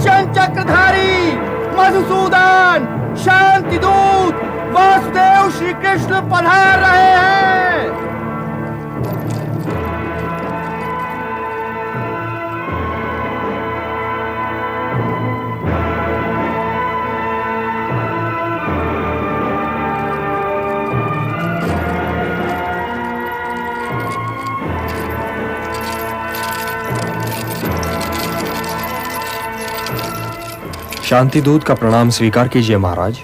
सुदर्शन चक्रधारी मधुसूदन शांति दूत वासुदेव श्री कृष्ण पधार रहे हैं। शांति दूत का प्रणाम स्वीकार कीजिए महाराज।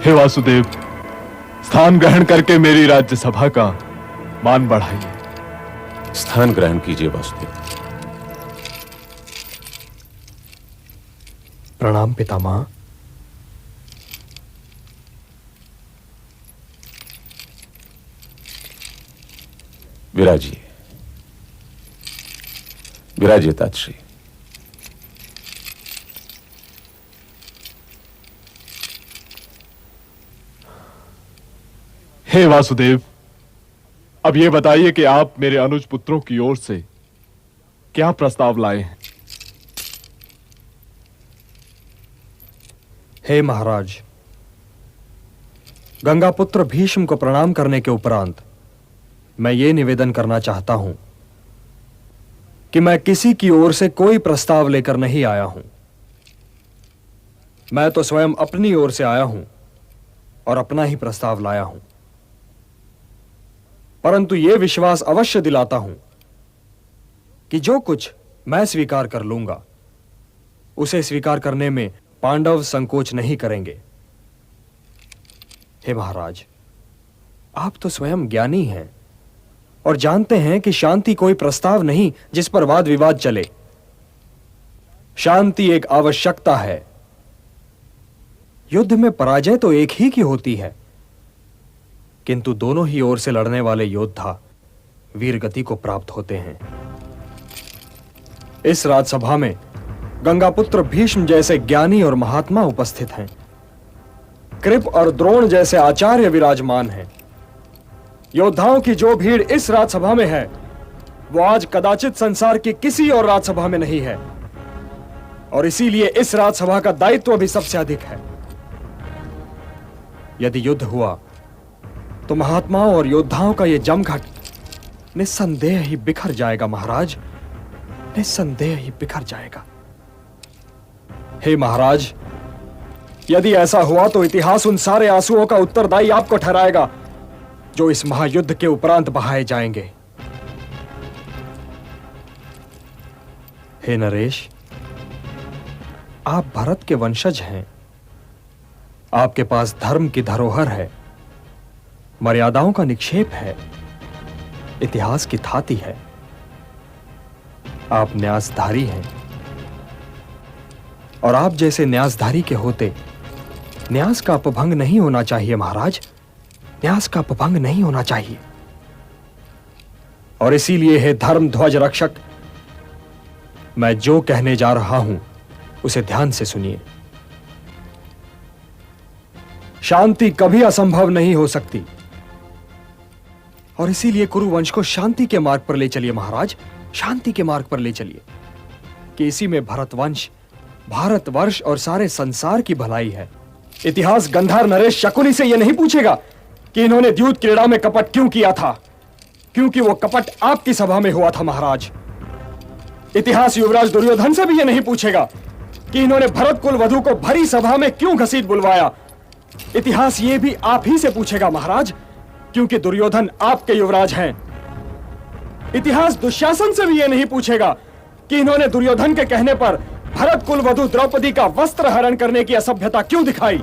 हे वासुदेव, स्थान ग्रहण करके मेरी राज्यसभा का मान बढ़ाइए। स्थान ग्रहण कीजिए वासुदेव। प्रणाम पितामह। विराजिए, विराजिए तातश्री। हे वासुदेव, अब यह बताइए कि आप मेरे अनुज पुत्रों की ओर से क्या प्रस्ताव लाए हैं। हे महाराज, गंगापुत्र भीष्म को प्रणाम करने के उपरांत मैं ये निवेदन करना चाहता हूं कि मैं किसी की ओर से कोई प्रस्ताव लेकर नहीं आया हूं। मैं तो स्वयं अपनी ओर से आया हूं और अपना ही प्रस्ताव लाया हूं, परंतु यह विश्वास अवश्य दिलाता हूं कि जो कुछ मैं स्वीकार कर लूंगा उसे स्वीकार करने में पांडव संकोच नहीं करेंगे। हे महाराज, आप तो स्वयं ज्ञानी हैं और जानते हैं कि शांति कोई प्रस्ताव नहीं जिस पर वाद विवाद चले। शांति एक आवश्यकता है। युद्ध में पराजय तो एक ही की होती है, किंतु दोनों ही ओर से लड़ने वाले योद्धा वीर गति को प्राप्त होते हैं। इस राजसभा में गंगापुत्र भीष्म जैसे ज्ञानी और महात्मा उपस्थित हैं। कृप और द्रोण जैसे आचार्य विराजमान हैं। योद्धाओं की जो भीड़ इस राजसभा में है वो आज कदाचित संसार की किसी और राजसभा में नहीं है, और इसीलिए इस राजसभा का दायित्व भी सबसे अधिक है। यदि युद्ध हुआ तो महात्माओं और योद्धाओं का यह जमघट निस्संदेह ही बिखर जाएगा महाराज, निस्संदेह ही बिखर जाएगा। हे महाराज, यदि ऐसा हुआ तो इतिहास उन सारे आंसुओं का उत्तरदायी आपको ठहराएगा जो इस महायुद्ध के उपरांत बहाए जाएंगे। हे नरेश, आप भरत के वंशज हैं। आपके पास धर्म की धरोहर है, मर्यादाओं का निक्षेप है, इतिहास की थाती है। आप न्यासधारी हैं, और आप जैसे न्यासधारी के होते न्यास का अपभंग नहीं होना चाहिए महाराज, न्यास का अपभंग नहीं होना चाहिए। और इसीलिए हे धर्म ध्वज रक्षक, मैं जो कहने जा रहा हूं उसे ध्यान से सुनिए। शांति कभी असंभव नहीं हो सकती, और इसीलिए कुरुवंश को शांति के मार्ग पर ले चलिए महाराज, शांति के मार्ग पर ले चलिए, कि इसी में भरतवंश, भारतवर्ष और सारे संसार की भलाई है। इतिहास गंधार नरेश शकुनी से यह नहीं पूछेगा कि इन्होंने द्यूत क्रीड़ा में कपट क्यों किया था, क्योंकि वो कपट आपकी सभा में हुआ था महाराज। इतिहास युवराज दुर्योधन से भी यह नहीं पूछेगा कि इन्होंने भरत कुल वधु को भरी सभा में क्यों घसीट बुलवाया। इतिहास ये भी आप ही से पूछेगा महाराज, क्योंकि दुर्योधन आपके युवराज हैं। इतिहास दुशासन से भी यह नहीं पूछेगा कि इन्होंने दुर्योधन के कहने पर भरत कुल वधु द्रौपदी का वस्त्र हरण करने की असभ्यता क्यों दिखाई।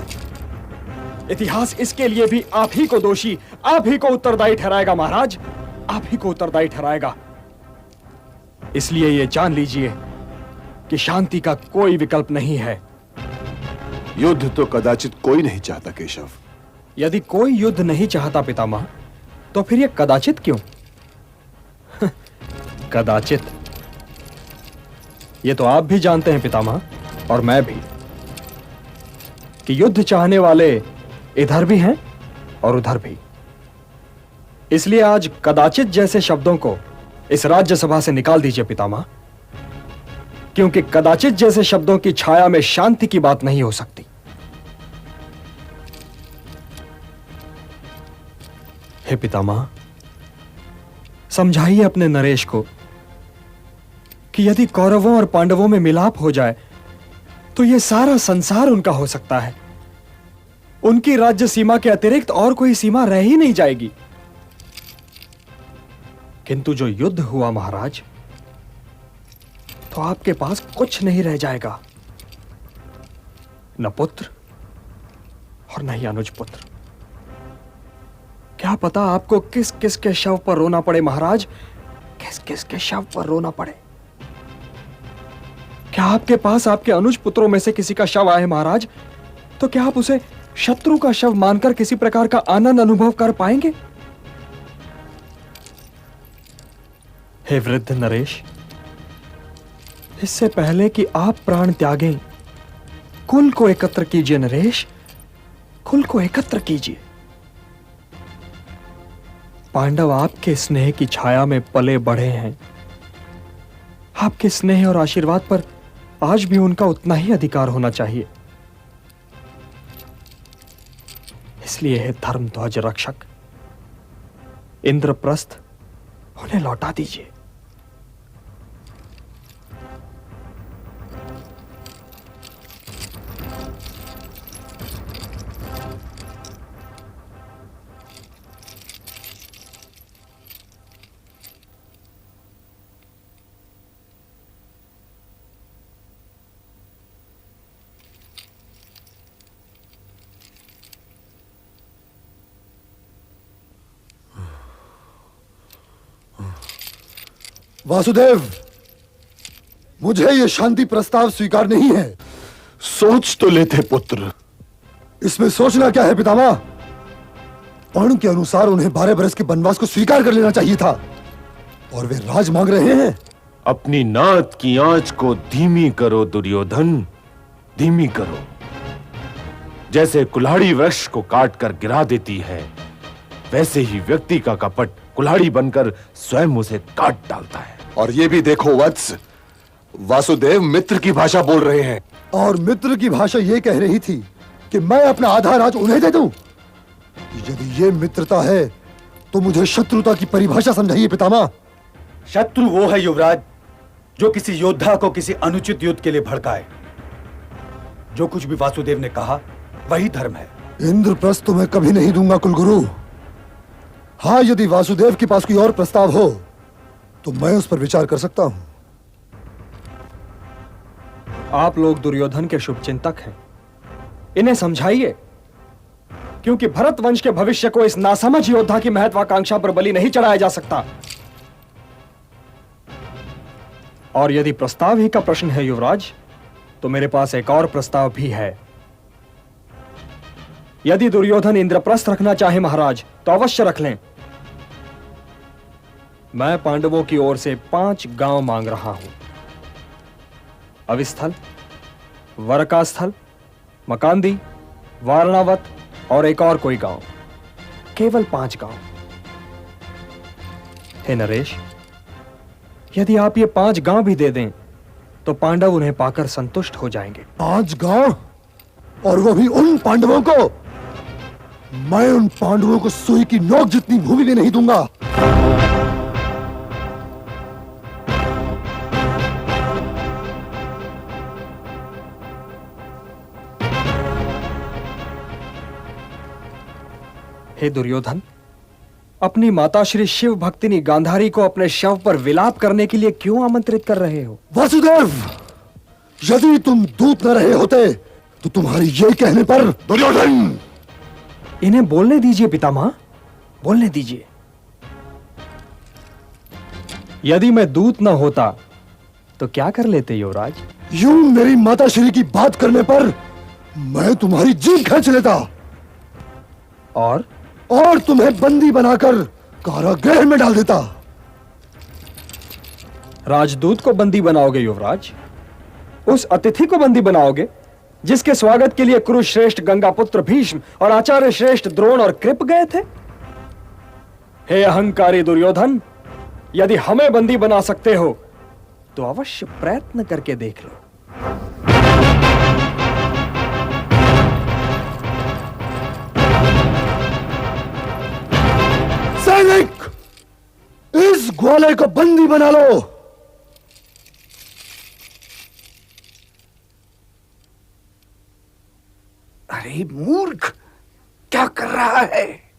इतिहास इसके लिए भी आप ही को दोषी, आप ही को उत्तरदायी ठहराएगा महाराज, आप ही को उत्तरदायी ठहराएगा। इसलिए यह जान लीजिए कि शांति का कोई विकल्प नहीं है। युद्ध तो कदाचित कोई नहीं चाहता केशव। यदि कोई युद्ध नहीं चाहता पितामह, तो फिर यह कदाचित क्यों? कदाचित ये तो आप भी जानते हैं पितामह, और मैं भी, कि युद्ध चाहने वाले इधर भी हैं और उधर भी। इसलिए आज कदाचित जैसे शब्दों को इस राज्यसभा से निकाल दीजिए पितामह। क्योंकि कदाचित जैसे शब्दों की छाया में शांति की बात नहीं हो सकती। हे पितामह, समझाइए अपने नरेश को कि यदि कौरवों और पांडवों में मिलाप हो जाए तो यह सारा संसार उनका हो सकता है। उनकी राज्य सीमा के अतिरिक्त और कोई सीमा रह ही नहीं जाएगी। किंतु जो युद्ध हुआ महाराज, तो आपके पास कुछ नहीं रह जाएगा, न पुत्र और न ही अनुज पुत्र। क्या पता आपको किस किस के शव पर रोना पड़े महाराज, किस किस के शव पर रोना पड़े। क्या आपके पास आपके अनुज पुत्रों में से किसी का शव आए महाराज, तो क्या आप उसे शत्रु का शव मानकर किसी प्रकार का आनंद अनुभव कर पाएंगे? हे वृद्ध नरेश, इससे पहले कि आप प्राण त्यागें, कुल को एकत्र कीजिए नरेश, कुल को एकत्र कीजिए। पांडव आपके स्नेह की छाया में पले बढ़े हैं। आपके स्नेह और आशीर्वाद पर आज भी उनका उतना ही अधिकार होना चाहिए। इसलिए हे धर्म ध्वज रक्षक, इंद्रप्रस्थ उन्हें लौटा दीजिए। वासुदेव, मुझे यह शांति प्रस्ताव स्वीकार नहीं है। सोच तो लेते पुत्र। इसमें सोचना क्या है पितामह? पर्ण के अनुसार उन्हें 12 बरस के वनवास को स्वीकार कर लेना चाहिए था, और वे राज मांग रहे हैं। अपनी नात की आंच को धीमी करो दुर्योधन, धीमी करो। जैसे कुल्हाड़ी वृक्ष को काटकर गिरा देती है, वैसे ही व्यक्ति का कपट कुल्हाड़ी बनकर स्वयं उसे काट डालता है। और ये भी देखो वत्स, वासुदेव मित्र की भाषा बोल रहे हैं, और मित्र की भाषा ये कह रही थी कि मैं अपना आधा राज उन्हें दे दूं। यदि ये मित्रता है तो मुझे शत्रुता की परिभाषा समझाइए पितामह। शत्रु वो है युवराज जो किसी योद्धा को किसी अनुचित युद्ध के लिए भड़काए। जो कुछ भी वासुदेव ने कहा वही धर्म है। इंद्रप्रस्थ तो मैं कभी नहीं दूंगा कुलगुरु। हाँ, यदि वासुदेव के पास कोई और प्रस्ताव हो तो मैं उस पर विचार कर सकता हूं। आप लोग दुर्योधन के शुभचिंतक हैं, इन्हें समझाइए, क्योंकि भरत वंश के भविष्य को इस नासमझ योद्धा की महत्वाकांक्षा पर बलि नहीं चढ़ाया जा सकता। और यदि प्रस्ताव ही का प्रश्न है युवराज, तो मेरे पास एक और प्रस्ताव भी है। यदि दुर्योधन इंद्रप्रस्थ रखना चाहे महाराज, तो अवश्य रख लें। मैं पांडवों की ओर से 5 गांव मांग रहा हूं। अविस्थल, वरकास्थल, मकांदी, वारणावत और एक और कोई गांव। केवल 5 गांव। हे नरेश, यदि आप ये 5 गांव भी दे दें तो पांडव उन्हें पाकर संतुष्ट हो जाएंगे। 5 गांव? और वो भी उन पांडवों को? मैं उन पांडवों को सुई की नोक जितनी भूमि भी नहीं दूंगा। हे दुर्योधन, अपनी माता श्री शिव भक्तिनी गांधारी को अपने शव पर विलाप करने के लिए क्यों आमंत्रित कर रहे हो? वासुदेव, यदि तुम दूत न रहे होते तो तुम्हारी ये कहने पर दुर्योधन। इन्हें बोलने दीजिए पितामह, बोलने दीजिए। यदि मैं दूत न होता तो क्या कर लेते युवराज? यूं मेरी माता श्री की बात करने पर मैं तुम्हारी जीभ खींच लेता और तुम्हें बंदी बनाकर कारागृह में डाल देता। राजदूत को बंदी बनाओगे युवराज? उस अतिथि को बंदी बनाओगे जिसके स्वागत के लिए कुरुश्रेष्ठ गंगापुत्र भीष्म और आचार्य श्रेष्ठ द्रोण और कृप गए थे? हे अहंकारी दुर्योधन, यदि हमें बंदी बना सकते हो तो अवश्य प्रयत्न करके देख लो। सैनिक, इस ग्वाले को बंदी बना लो। अरे मूर्ख, क्या कर रहा है?